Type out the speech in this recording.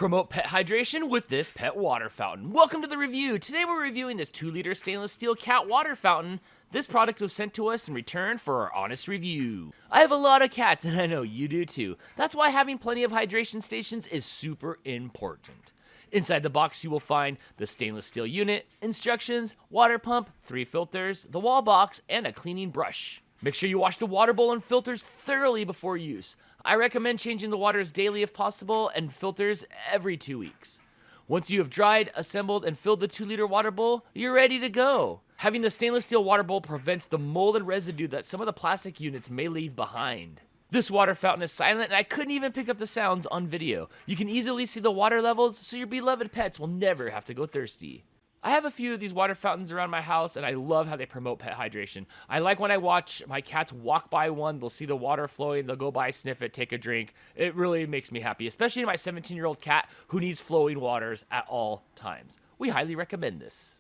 Promote pet hydration with this pet water fountain. Welcome to the review. Today we're reviewing this 2-liter stainless steel cat water fountain. This product was sent to us in return for our honest review. I have a lot of cats and I know you do too. That's why having plenty of hydration stations is super important. Inside the box you will find the stainless steel unit, instructions, water pump, 3 filters, the wall box, and a cleaning brush. Make sure you wash the water bowl and filters thoroughly before use. I recommend changing the waters daily if possible and filters every 2 weeks. Once you have dried, assembled, and filled the 2-liter water bowl, you're ready to go. Having the stainless steel water bowl prevents the mold and residue that some of the plastic units may leave behind. This water fountain is silent and I couldn't even pick up the sounds on video. You can easily see the water levels so your beloved pets will never have to go thirsty. I have a few of these water fountains around my house and I love how they promote pet hydration. I like when I watch my cats walk by one, they'll see the water flowing, they'll go by, sniff it, take a drink. It really makes me happy, especially my 17-year-old cat who needs flowing waters at all times. We highly recommend this.